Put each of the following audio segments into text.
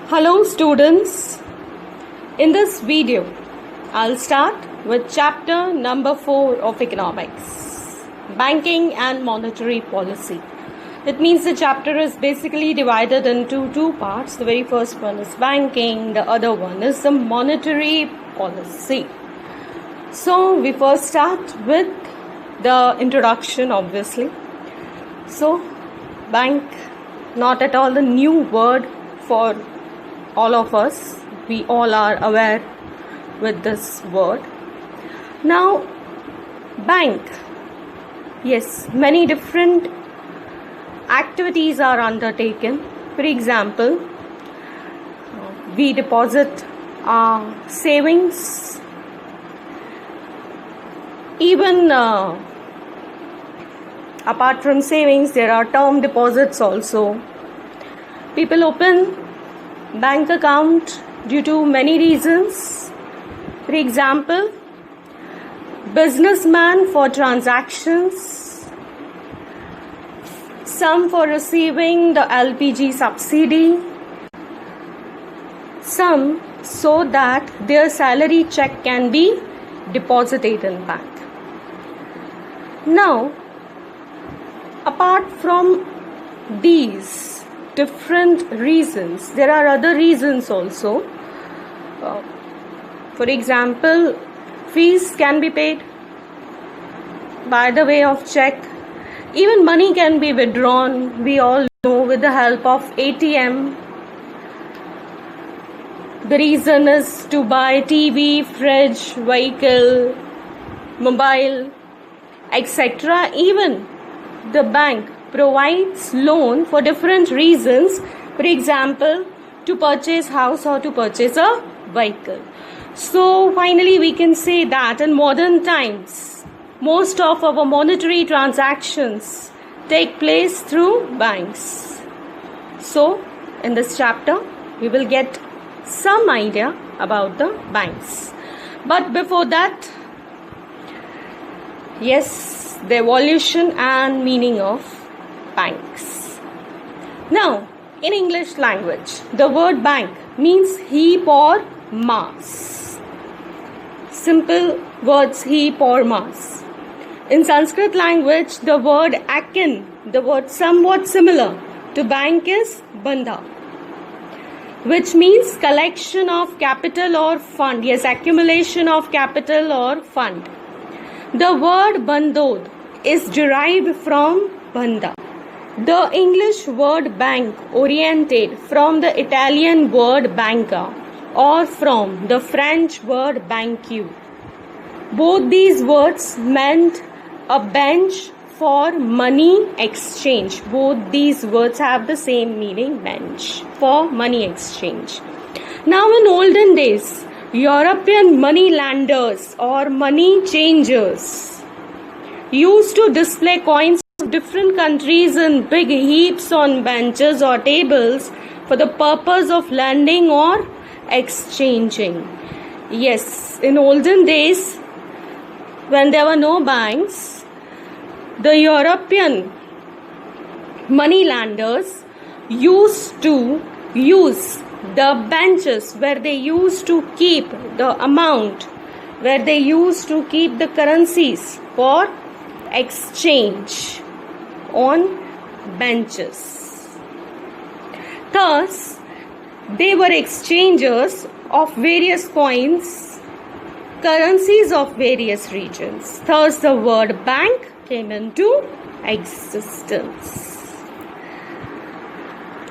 Hello students, in this video I'll start with chapter number 4 of economics, banking and monetary policy. It means the chapter is basically divided into two parts. The very first one is banking, the other one is the monetary policy. So we first start with the introduction, obviously. So bank, not at all a new word for all of us. We all are aware with this word. Now, bank, yes, many different activities are undertaken. For example, we deposit our savings. Even apart from savings, there are term deposits also. People open bank account due to many reasons. For example, businessman for transactions, some for receiving the LPG subsidy, some so that their salary check can be deposited in bank. Now, apart from these different reasons, there are other reasons also. For example, fees can be paid by the way of check. Even money can be withdrawn, we all know, with the help of ATM. The reason is to buy TV, fridge, vehicle, mobile, etc. Even the bank provides loan for different reasons. For example, to purchase house or to purchase a vehicle. So finally we can say that in modern times, most of our monetary transactions take place through banks. So in this chapter we will get some idea about the banks. But before that, yes, the evolution and meaning of banks. Now, in English language, the word bank means heap or mass. Simple words, heap or mass. In Sanskrit language, the word akin, the word somewhat similar to bank, is bandha, which means collection of capital or fund. Yes, accumulation of capital or fund. The word bandod is derived from bandha. The English word bank originated from the Italian word banca or from the French word banquier. Both these words meant a bench for money exchange. Both these words have the same meaning, bench for money exchange. Now in olden days, European money lenders or money changers used to display coins of different countries in big heaps on benches or tables for the purpose of lending or exchanging. Yes, in olden days, when there were no banks, the European money lenders used to use the benches where they used to keep the amount, where they used to keep the currencies for exchange on benches. Thus, they were exchangers of various coins, currencies of various regions. Thus, the word bank came into existence.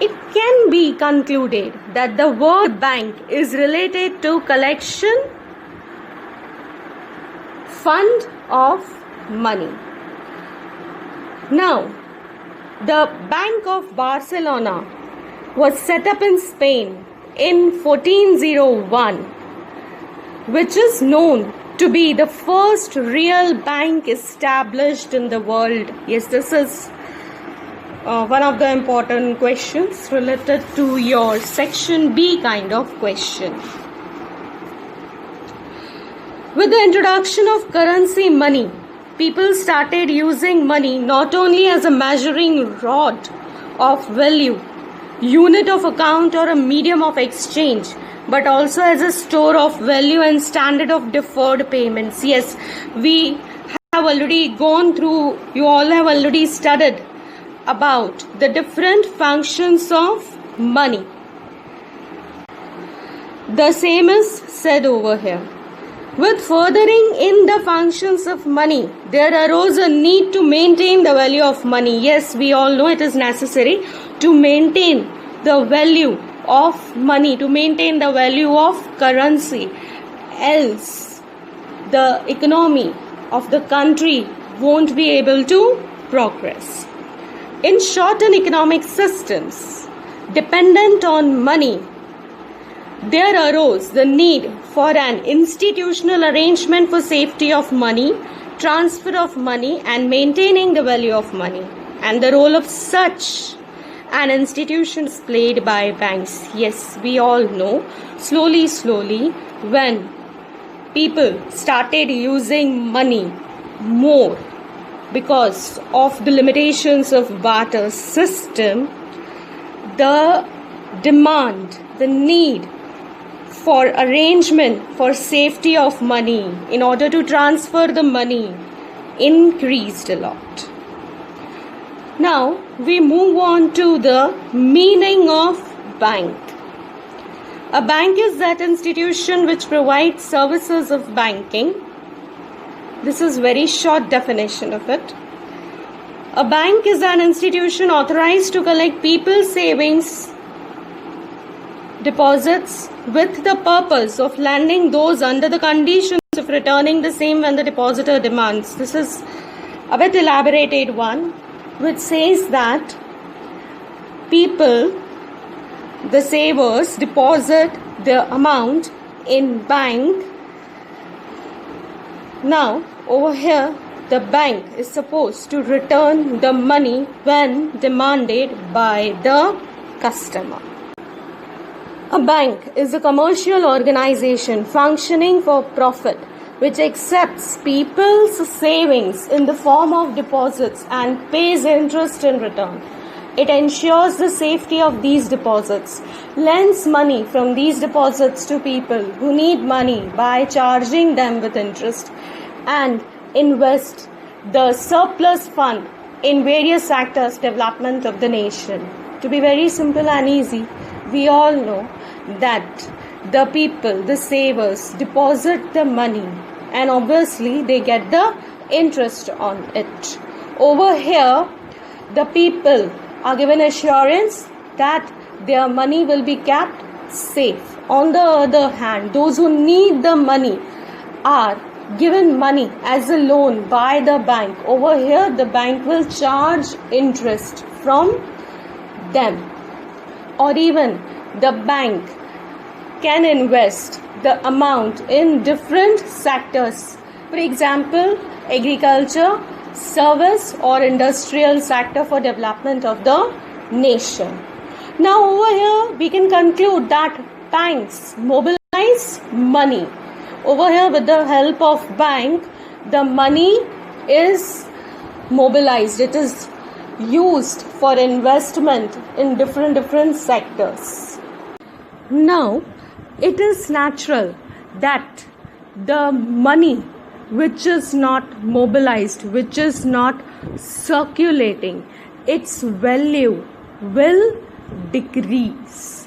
It can be concluded that the word bank is related to collection, fund of money. Now, the Bank of Barcelona was set up in Spain in 1401, which is known to be the first real bank established in the world. Yes, this is one of the important questions related to your section B kind of question. With the introduction of currency money, people started using money not only as a measuring rod of value unit of account or a medium of exchange, but also as a store of value and standard of deferred payments. Yes, we have already gone through, you all have already studied about the different functions of money. The same is said over here. With furthering in the functions of money, there arose a need to maintain the value of money. Yes, we all know it is necessary to maintain the value of money, to maintain the value of currency. Else, the economy of the country won't be able to progress. In short, in economic systems dependent on money, there arose the need for an institutional arrangement for safety of money, transfer of money, and maintaining the value of money. And the role of such an institution is played by banks. Yes, we all know, slowly, when people started using money more because of the limitations of barter system, the demand, the need for arrangement for safety of money in order to transfer the money increased a lot. Now we move on to the meaning of bank. A bank is that institution which provides services of banking. This is very short definition of it. A bank is an institution authorized to collect people's savings deposits with the purpose of lending those under the conditions of returning the same when the depositor demands. This is a bit elaborated one, which says that people, the savers, deposit the amount in bank. Now over here, the bank is supposed to return the money when demanded by the customer. A bank is a commercial organization functioning for profit which accepts people's savings in the form of deposits and pays interest in return. It ensures the safety of these deposits, lends money from these deposits to people who need money by charging them with interest, and invests the surplus fund in various sectors development of the nation. To be very simple and easy, we all know that the people, the savers, deposit the money and obviously they get the interest on it. Over here, the people are given assurance that their money will be kept safe. On the other hand, those who need the money are given money as a loan by the bank. Over here, the bank will charge interest from them, or even the bank can invest the amount in different sectors. For example, agriculture, service or industrial sector for development of the nation. Now over here we can conclude that banks mobilize money. Over here, with the help of bank, the money is mobilized. It is used for investment in different sectors. Now, it is natural that the money which is not mobilized, which is not circulating, its value will decrease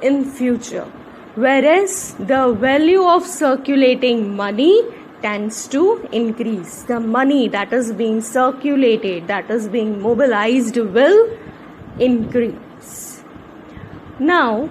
in future. Whereas the value of circulating money tends to increase. The money that is being circulated, that is being mobilized, will increase. Now,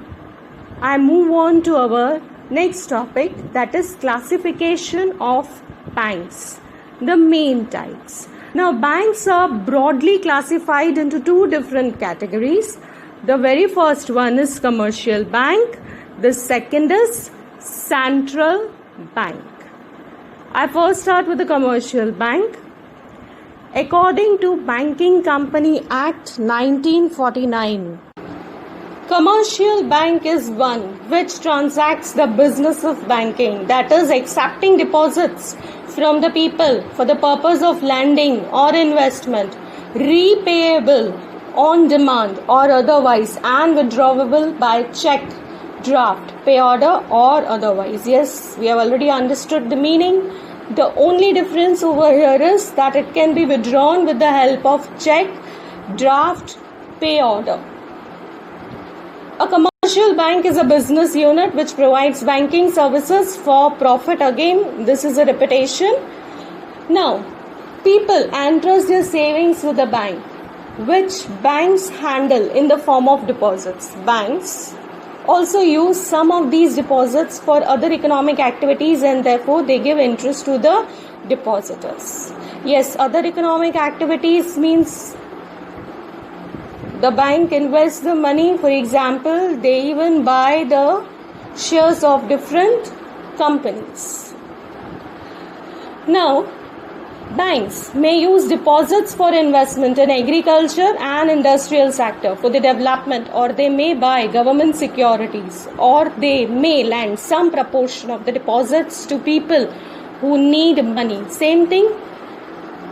I move on to our next topic, that is classification of banks. The main types. Now, banks are broadly classified into two different categories. The very first one is commercial bank. The second is central bank. I first start with the commercial bank. According to Banking Company Act 1949, commercial bank is one which transacts the business of banking, that is accepting deposits from the people for the purpose of lending or investment, repayable on demand or otherwise and withdrawable by check, draft, pay order or otherwise. Yes, we have already understood the meaning. The only difference over here is that it can be withdrawn with the help of check, draft, pay order. A commercial bank is a business unit which provides banking services for profit. Again, this is a repetition. Now, people entrust their savings with the bank, which banks handle in the form of deposits. Banks also use some of these deposits for other economic activities and therefore they give interest to the depositors. Yes, other economic activities means the bank invests the money. For example, they even buy the shares of different companies. Now, banks may use deposits for investment in agriculture and industrial sector for the development, or they may buy government securities, or they may lend some proportion of the deposits to people who need money. Same thing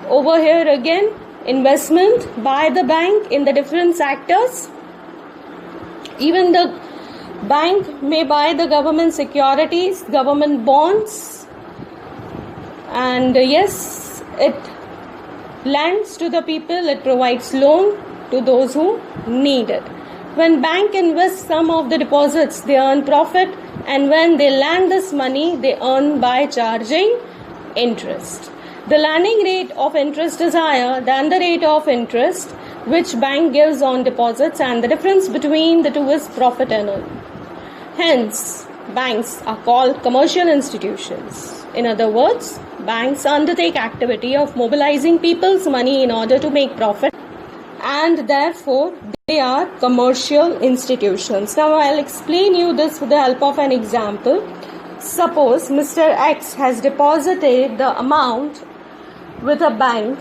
over here again, investment by the bank in the different sectors. Even the bank may buy the government securities, government bonds, and yes, it lends to the people, it provides loan to those who need it. When bank invests some of the deposits, they earn profit, and when they lend this money, they earn by charging interest. The lending rate of interest is higher than the rate of interest which bank gives on deposits, and the difference between the two is profit and earn. Hence, banks are called commercial institutions. In other words, banks undertake activity of mobilizing people's money in order to make profit, and therefore they are commercial institutions. Now I'll explain you this with the help of an example. Suppose Mr. X has deposited the amount with a bank,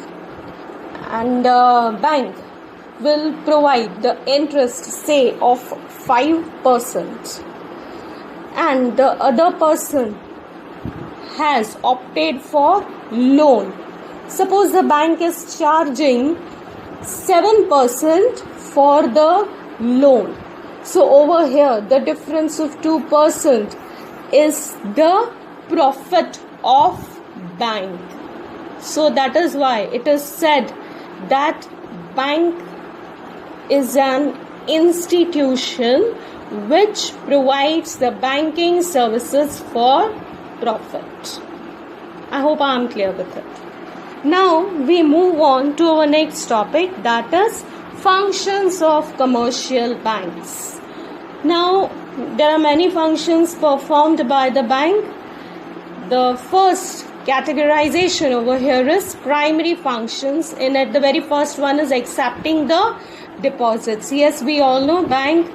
and the bank will provide the interest, say, of 5%, and the other person has opted for loan. Suppose the bank is charging 7% for the loan. So over here the difference of 2% is the profit of bank. So that is why it is said that bank is an institution which provides the banking services for profit. I hope I am clear with it. Now we move on to our next topic, that is functions of commercial banks. Now there are many functions performed by the bank. The first categorization over here is primary functions. In it, the very first one is accepting the deposits. Yes, we all know bank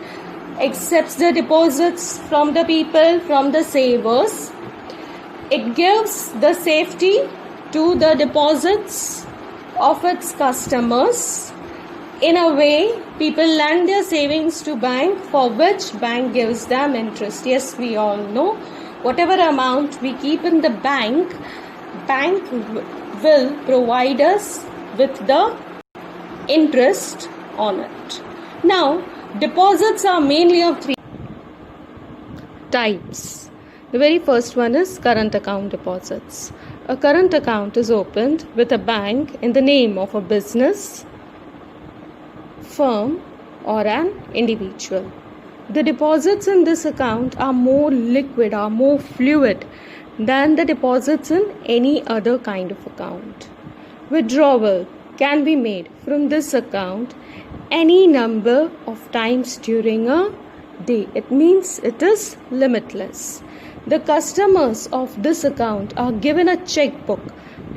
accepts the deposits from the people, from the savers. It gives the safety to the deposits of its customers. In a way, people lend their savings to bank, for which bank gives them interest. Yes, we all know whatever amount we keep in the bank will provide us with the interest on it. Now, deposits are mainly of three types. The very first one is current account deposits. A current account is opened with a bank in the name of a business, firm, or an individual. The deposits in this account are more liquid, are more fluid than the deposits in any other kind of account. Withdrawal can be made from this account any number of times during a day. It means it is limitless. The customers of this account are given a checkbook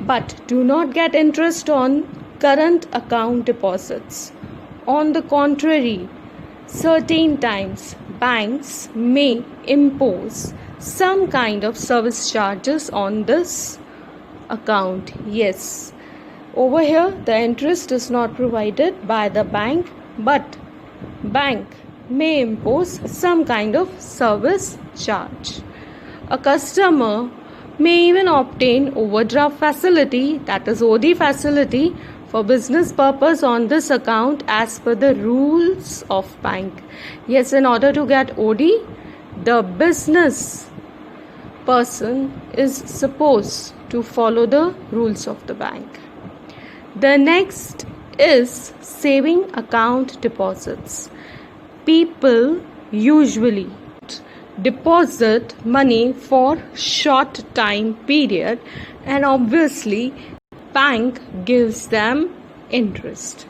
but do not get interest on current account deposits. On the contrary, certain times banks may impose some kind of service charges on this account. Yes, over here the interest is not provided by the bank, but bank may impose some kind of service charge. A customer may even obtain overdraft facility, that is OD facility, for business purpose on this account as per the rules of bank. Yes, in order to get OD, the business person is supposed to follow the rules of the bank. The next is saving account deposits. People usually deposit money for short time period, and obviously bank gives them interest.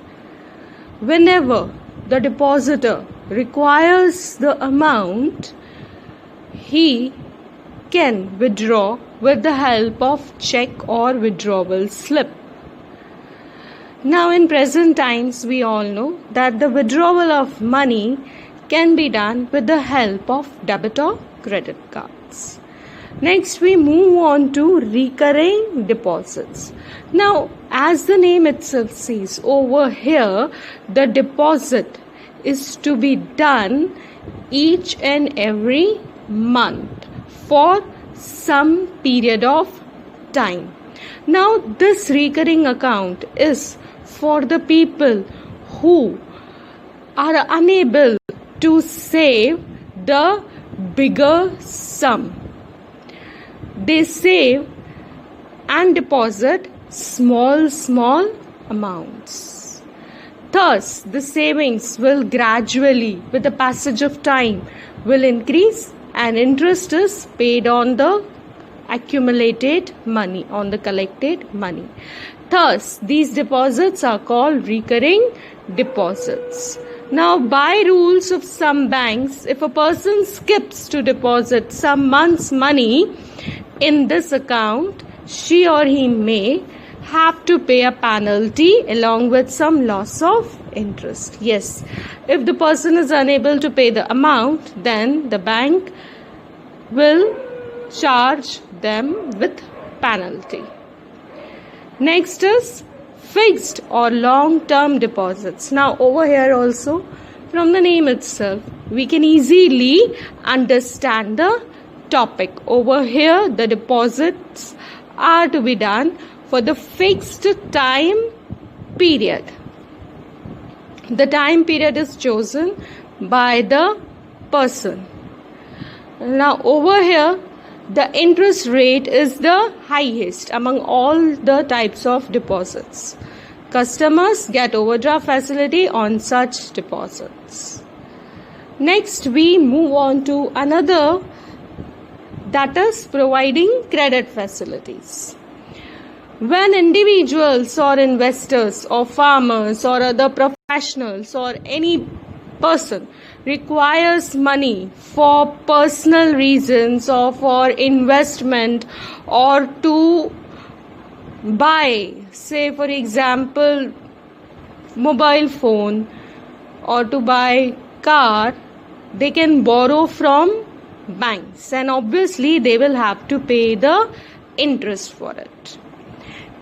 Whenever the depositor requires the amount, he can withdraw with the help of check or withdrawal slip. Now in present times, we all know that the withdrawal of money can be done with the help of debit or credit cards. Next, we move on to recurring deposits. Now, as the name itself says, over here, the deposit is to be done each and every month for some period of time. Now, this recurring account is for the people who are unable to save the bigger sum. They save and deposit small amounts. Thus, the savings will gradually, with the passage of time, will increase, and interest is paid on the accumulated money, on the collected money. Thus, these deposits are called recurring deposits. Now, by rules of some banks, if a person skips to deposit some month's money in this account, she or he may have to pay a penalty along with some loss of interest. Yes, if the person is unable to pay the amount, then the bank will charge them with penalty. Next is fixed or long-term deposits. Now over here also, from the name itself, we can easily understand the topic. Over here, the deposits are to be done for the fixed time period. The time period is chosen by the person. Now over here, the interest rate is the highest among all the types of deposits. Customers get overdraft facility on such deposits. Next, we move on to another, that is providing credit facilities. When individuals or investors or farmers or other professionals or any person requires money for personal reasons or for investment or to buy, say for example, mobile phone or to buy car, they can borrow from banks, and obviously they will have to pay the interest for it.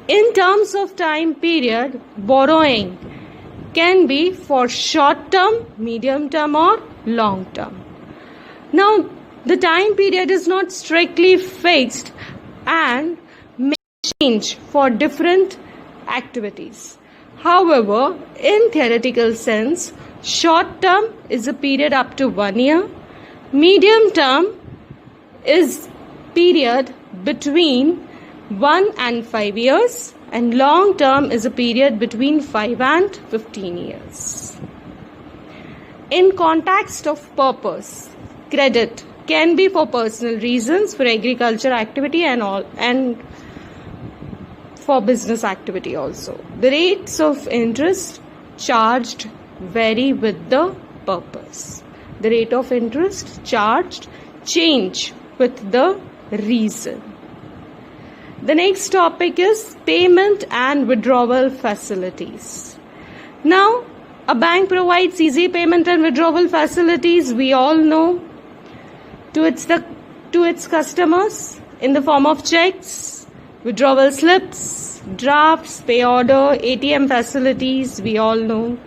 In terms of time period, borrowing can be for short term, medium term or long term. Now, the time period is not strictly fixed and may change for different activities. However, in theoretical sense, short term is a period up to 1 year, medium term is period between 1 and 5 years, and long term is a period between 5 and 15 years. In context of purpose, credit can be for personal reasons, for agriculture activity and for business activity also. The rates of interest charged vary with the purpose. The rate of interest charged change with the reason. The next topic is payment and withdrawal facilities. Now, a bank provides easy payment and withdrawal facilities, we all know, to its customers in the form of checks, withdrawal slips, drafts, pay order, ATM facilities, we all know.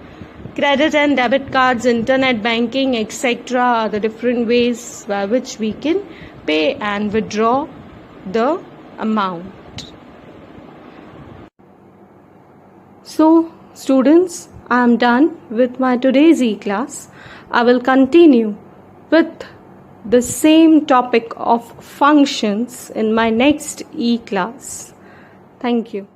Credit and debit cards, internet banking, etc. are the different ways by which we can pay and withdraw the amount. So students, I am done with my today's e-class. I will continue with the same topic of functions in my next e-class. Thank you.